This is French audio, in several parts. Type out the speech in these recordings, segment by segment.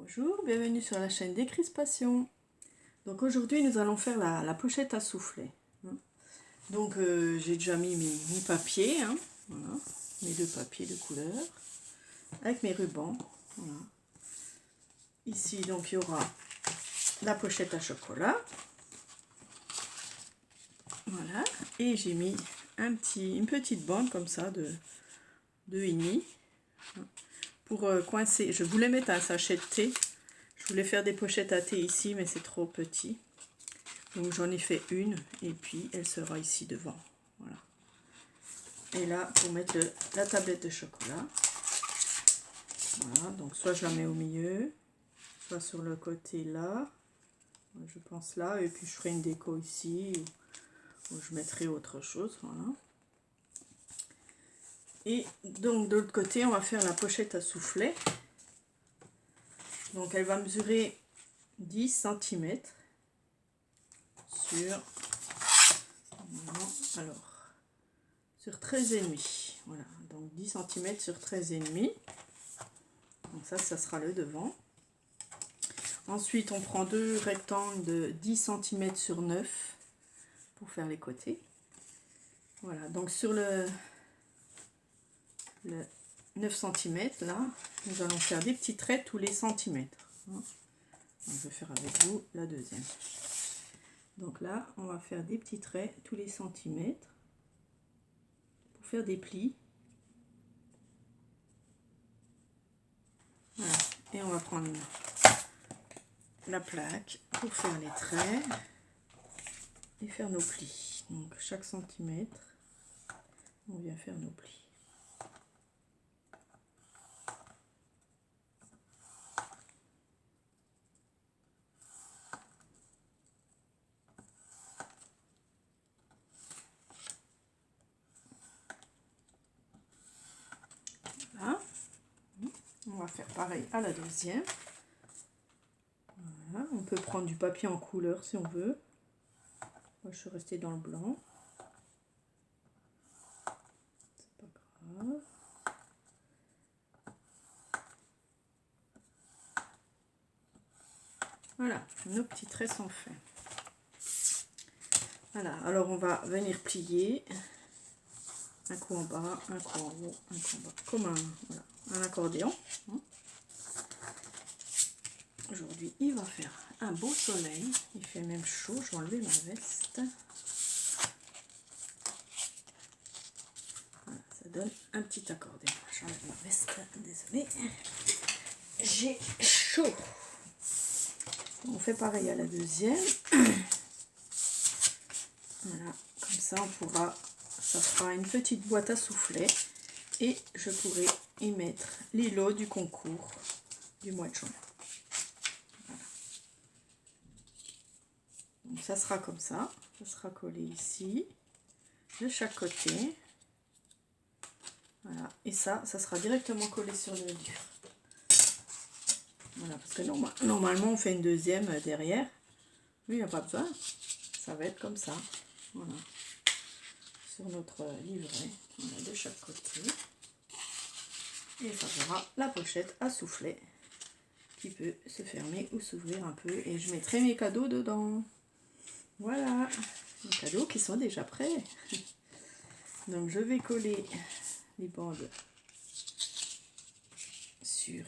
Bonjour, bienvenue sur la chaîne Décrispation. Donc aujourd'hui nous allons faire la pochette à soufflet. Donc j'ai déjà mis mes papiers, voilà, mes deux papiers de couleur, avec mes rubans. Voilà. Ici donc il y aura la pochette à chocolat. Voilà, et j'ai mis une petite bande comme ça de 2,5 pour coincer. Je voulais mettre un sachet de thé. Je voulais faire des pochettes à thé ici, mais c'est trop petit. Donc j'en ai fait une et puis elle sera ici devant. Voilà. Et là, pour mettre la tablette de chocolat. Voilà, donc soit je la mets au milieu, soit sur le côté là. Je pense là, et puis je ferai une déco ici, où je mettrai autre chose. Voilà. Et donc de l'autre côté, on va faire la pochette à soufflet. Donc elle va mesurer 10 cm sur, sur 13,5. Voilà, donc 10 cm sur 13,5. Donc ça sera le devant. Ensuite, on prend deux rectangles de 10 cm sur 9 pour faire les côtés. Voilà, donc sur le 9 cm, là, nous allons faire des petits traits tous les centimètres. Je vais faire avec vous la deuxième. Donc là, on va faire des petits traits tous les centimètres pour faire des plis. Voilà. Et on va prendre la plaque pour faire les traits et faire nos plis. Donc chaque centimètre, on vient faire nos plis. Voilà. On va faire pareil à la deuxième. Voilà. On peut prendre du papier en couleur si on veut. Moi, je suis restée dans le blanc. C'est pas grave. Voilà, nos petits traits sont faits. Voilà, alors on va venir plier un coup en bas, un coup en haut, un coup en bas, comme un accordéon. Aujourd'hui, il va faire un beau soleil. Il fait même chaud. Je vais enlever ma veste. Voilà, ça donne un petit accordéon. J'enlève ma veste. Désolée. J'ai chaud. On fait pareil à la deuxième. Voilà, comme ça on pourra, ça fera une petite boîte à soufflet et je pourrai y mettre les lots du concours du mois de juin. Voilà. Donc ça sera comme ça sera collé ici, de chaque côté. Voilà, et ça sera directement collé sur le livre. Voilà, parce que normalement on fait une deuxième derrière. Lui, il n'y a pas besoin, ça va être comme ça. Voilà, sur notre livret, voilà, de chaque côté. Et ça fera la pochette à soufflet qui peut se fermer ou s'ouvrir un peu. Et je mettrai mes cadeaux dedans. Voilà, les cadeaux qui sont déjà prêts. Donc je vais coller les bandes sur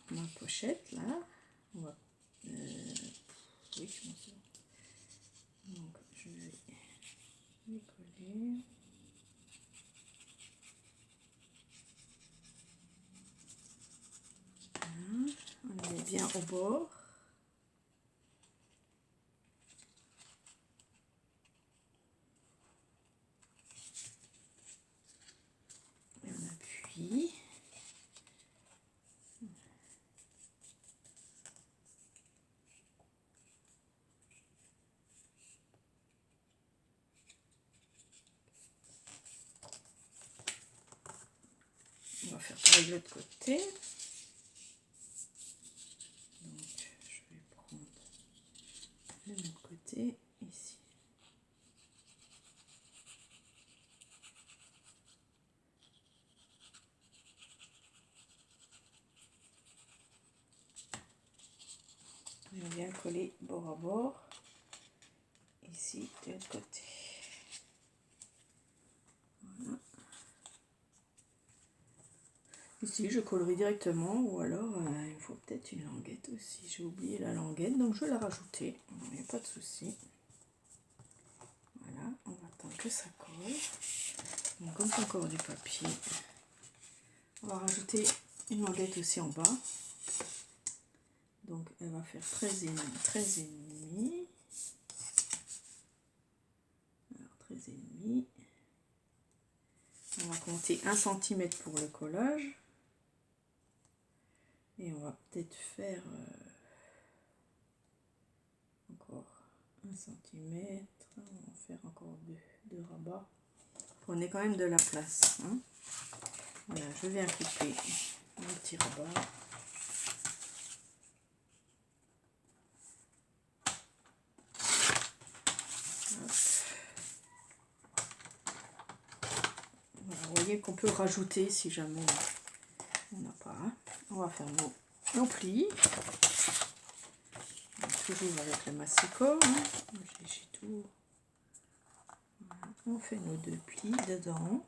ma pochette là. On va, oui, je m'en souviens. Donc je vais les coller. Voilà. On les met bien au bord. Et on appuie. On va faire pareil de l'autre côté. Donc je vais prendre le même côté ici. On vient coller bord à bord, ici de l'autre côté. Voilà. Ici je collerai directement, ou alors il faut peut-être une languette aussi. J'ai oublié la languette, donc je vais la rajouter, il n'y a pas de souci. Voilà, on va attendre que ça colle. Donc comme c'est encore du papier, on va rajouter une languette aussi en bas. Donc elle va faire 13 et demi. Alors 13 et demi. On va compter 1 cm pour le collage. Et on va peut-être faire encore 1 cm. On va faire encore deux rabats. Prenez quand même de la place. Hein. Voilà, je viens couper un petit rabat. Voilà, vous voyez qu'on peut rajouter si jamais on n'a pas. Hein. On va faire nos plis. Toujours avec le massicot. Hein. J'ai tout. Voilà. On fait nos 2 plis dedans.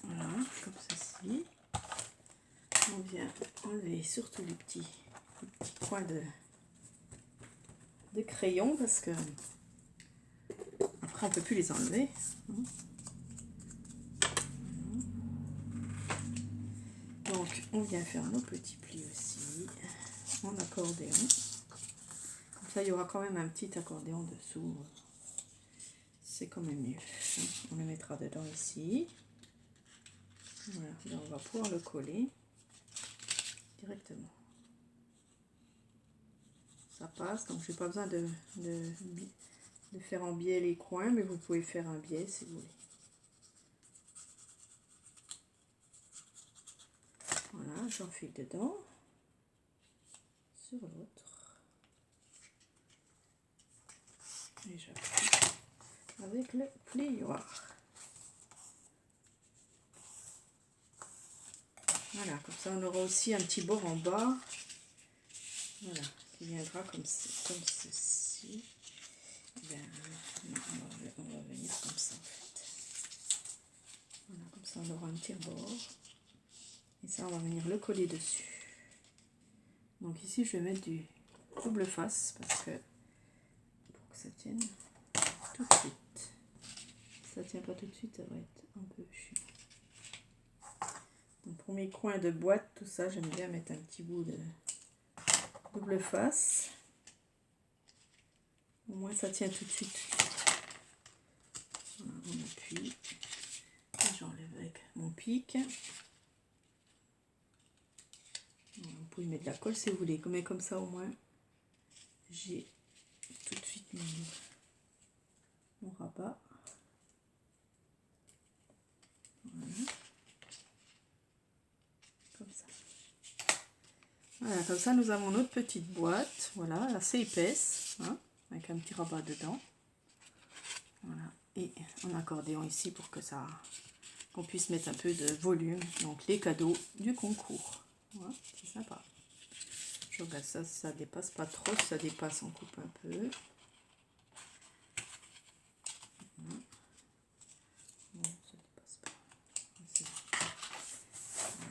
Voilà, comme ceci. On vient enlever surtout les petits coins de crayon parce que après on peut plus les enlever. Donc on vient faire nos petits plis aussi en accordéon. Comme ça il y aura quand même un petit accordéon dessous. C'est quand même mieux. On le mettra dedans ici. Voilà, là on va pouvoir le coller directement. Ça passe, donc j'ai pas besoin de faire en biais les coins, mais vous pouvez faire un biais si vous voulez. Voilà, j'enfile dedans, sur l'autre, et j'appuie avec le plioir. Voilà, comme ça on aura aussi un petit bord en bas, voilà, qui viendra comme ceci. Bien, on va venir comme ça en fait. Voilà, comme ça on aura un petit rebord. Et ça on va venir le coller dessus. Donc ici je vais mettre du double face parce que pour que ça tienne tout de suite. Si ça tient pas tout de suite, ça va être un peu chiant. Donc pour mes coins de boîte, tout ça, j'aime bien mettre un petit bout de double face. Au moins ça tient tout de suite. Voilà, on appuie. J'enlève avec mon pic. Voilà, vous pouvez mettre de la colle si vous voulez, mais comme ça au moins j'ai tout de suite mon rabat. Voilà. Comme ça. Voilà, comme ça nous avons notre petite boîte, voilà, assez épaisse, hein, avec un petit rabat dedans. Voilà, et un accordéon ici pour que qu'on puisse mettre un peu de volume, donc les cadeaux du concours. Voilà, c'est sympa. Je regarde ça, ça dépasse pas trop, si ça dépasse on coupe un peu. Voilà. Bon, ça dépasse pas.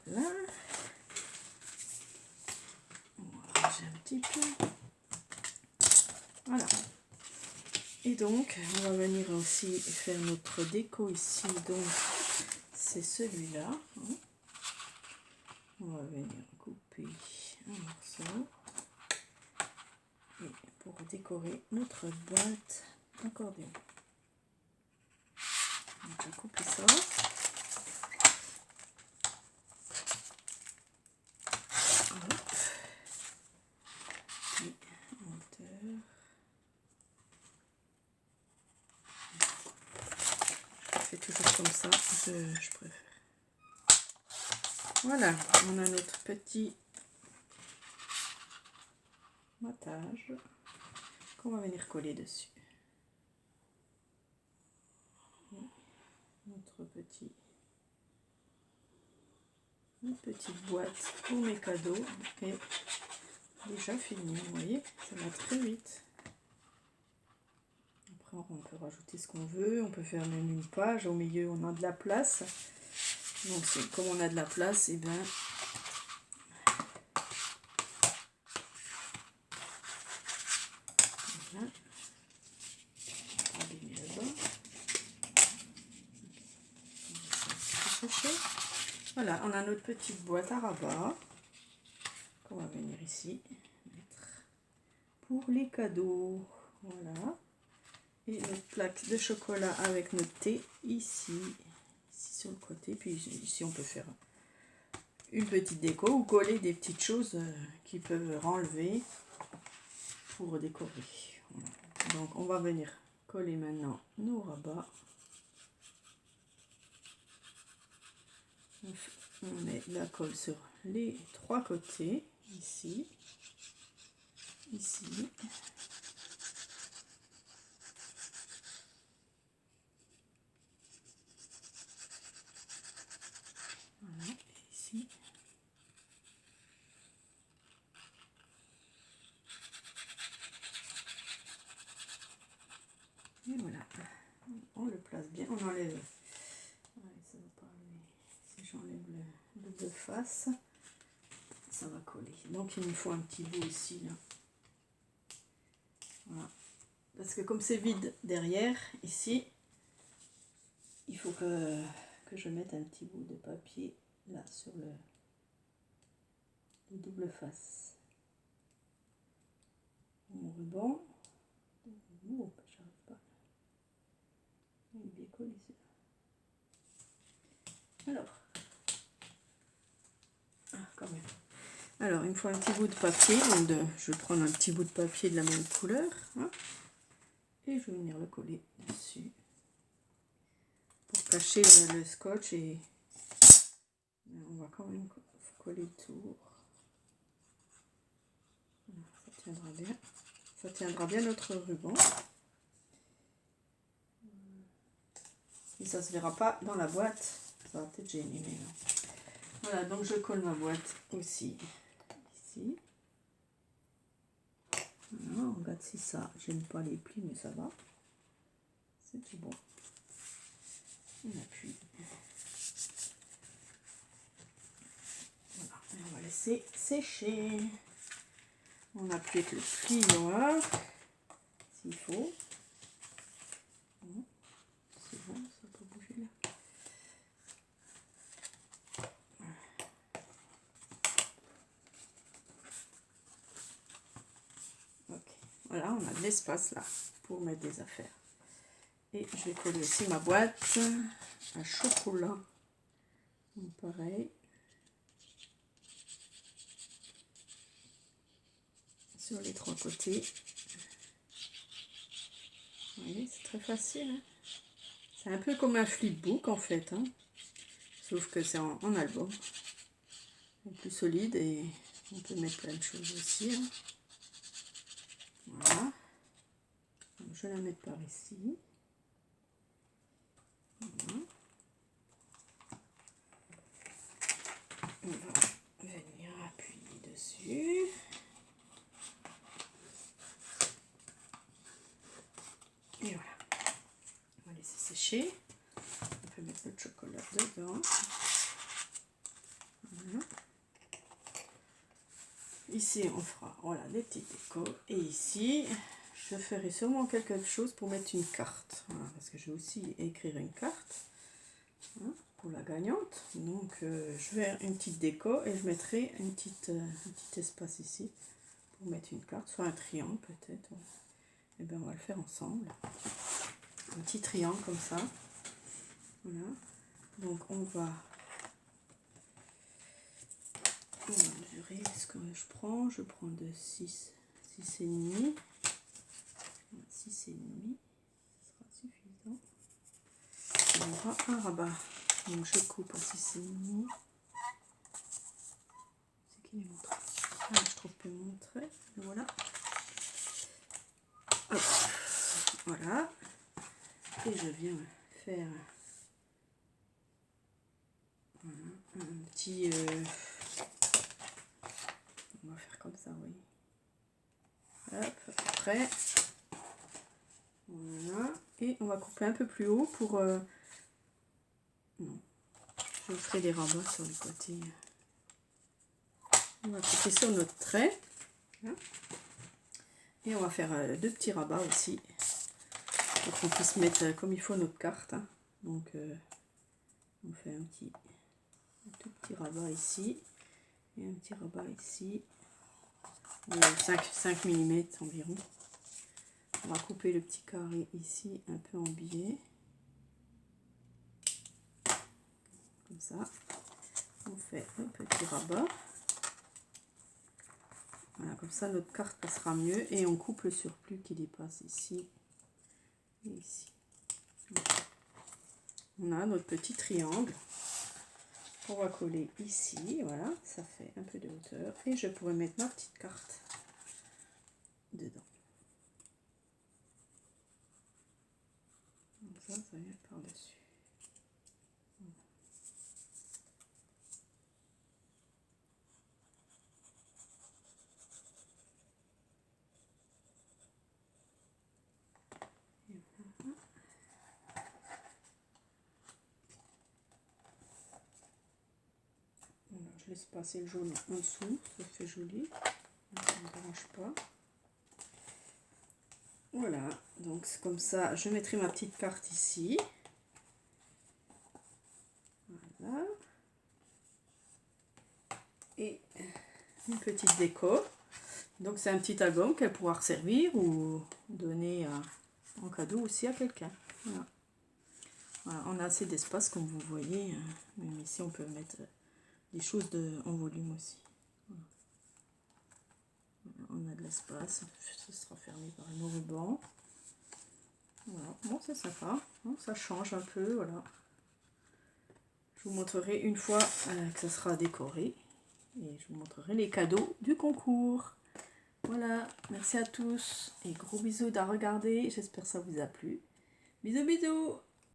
Voilà. Un petit peu. Voilà. Et donc, on va venir aussi faire notre déco ici. Donc, c'est celui-là. Hein. On va venir couper un morceau. Et pour décorer notre boîte accordéon. On va couper ça. Toujours comme ça, je préfère. Voilà, on a notre petit matage qu'on va venir coller dessus. Notre petite boîte pour mes cadeaux et déjà fini, vous voyez, ça va très vite. Après, on peut rajouter ce qu'on veut, on peut faire même une page, au milieu on a de la place. Donc comme on a de la place, et ben voilà. Voilà, on a notre petite boîte à rabat qu'on va venir ici mettre pour les cadeaux. Voilà. Et notre plaque de chocolat avec notre thé ici sur le côté. Puis ici, on peut faire une petite déco ou coller des petites choses qui peuvent renlever pour décorer. Voilà. Donc, on va venir coller maintenant nos rabats. On met la colle sur les 3 côtés, ici, ici. Voilà, ici. Et voilà, on le place bien, on enlève. Ouais, ça va pas aller. Si j'enlève le double face, ça va coller. Donc il nous faut un petit bout ici, là. Voilà. Parce que comme c'est vide derrière, ici, il faut que je mette un petit bout de papier là sur le double face. Mon ruban. Oh, j'arrive pas. Il est bien collé celui-là. Alors. Ah, quand même. Alors, il me faut un petit bout de papier. Donc je vais prendre un petit bout de papier de la même couleur. Hein, et je vais venir le coller dessus. Pour cacher le scotch. Et on va quand même coller le tour. Ça tiendra bien. Ça tiendra bien notre ruban. Et ça ne se verra pas dans la boîte. Ça va peut-être gêner. Mais non. Voilà, donc je colle ma boîte aussi. Ici. Voilà, on regarde si ça gêne pas les plis, mais ça va. C'est tout bon. On appuie. Voilà, et on va laisser sécher. On appuie avec le plioir, s'il faut. C'est bon, ça peut bouger là. Ok, voilà, on a de l'espace là pour mettre des affaires. Et je vais coller aussi ma boîte à chocolat. Donc, pareil. Sur les 3 côtés. Vous voyez, c'est très facile. Hein, c'est un peu comme un flipbook en fait. Hein, sauf que c'est en album. C'est plus solide et on peut mettre plein de choses aussi. Hein. Voilà. Donc, je vais la mettre par ici. Voilà. On va venir appuyer dessus. Et voilà. On va laisser sécher. On peut mettre notre chocolat dedans. Voilà. Ici, on fera voilà, des petites décos. Et ici, je ferai sûrement quelque chose pour mettre une carte. Voilà, parce que je vais aussi écrire une carte. Hein, pour la gagnante. Donc je vais faire une petite déco et je mettrai un petit espace ici pour mettre une carte, soit un triangle peut-être. Et bien on va le faire ensemble. Un petit triangle comme ça. Voilà. Donc on va mesurer ce que je prends. Je prends de 6 et demi. 6 et demi. Ce sera suffisant. Et on aura un rabat. Donc je coupe à 6 et demi. C'est qui les montre? Ah, je trouve plus montrer. Voilà. Hop. Voilà. Et je viens faire voilà, un petit... on va faire comme ça, oui. Hop, après. Voilà. Et on va couper un peu plus haut pour... Non. Je ferai des rabats sur le côté. On va couper sur notre trait. Hein. Et on va faire 2 petits rabats aussi. Pour qu'on puisse mettre comme il faut notre carte. Hein. Donc, on fait un tout petit rabat ici. Et un petit rabat ici. 5 mm environ. On va couper le petit carré ici, un peu en biais. Comme ça. On fait un petit rabat. Voilà, comme ça notre carte passera mieux. Et on coupe le surplus qui dépasse ici et ici. On a notre petit triangle. On va coller ici. Voilà, ça fait un peu de hauteur. Et je pourrais mettre ma petite carte dedans. Donc ça vient par-dessus. Voilà, je laisse passer le jaune en dessous, ça fait joli, ça ne me dérange pas. Voilà, donc c'est comme ça, je mettrai ma petite carte ici. Voilà. Et une petite déco. Donc c'est un petit album qu'elle pourra resservir ou donner en cadeau aussi à quelqu'un. Voilà. Voilà, on a assez d'espace comme vous voyez, même ici on peut mettre des choses en volume aussi. Voilà. Voilà, on a de l'espace, ce sera fermé par un ruban. Voilà, bon c'est sympa, hein, ça change un peu, voilà. Je vous montrerai une fois que ça sera décoré et je vous montrerai les cadeaux du concours. Voilà, merci à tous et gros bisous à regarder, j'espère que ça vous a plu. Bisous bisous.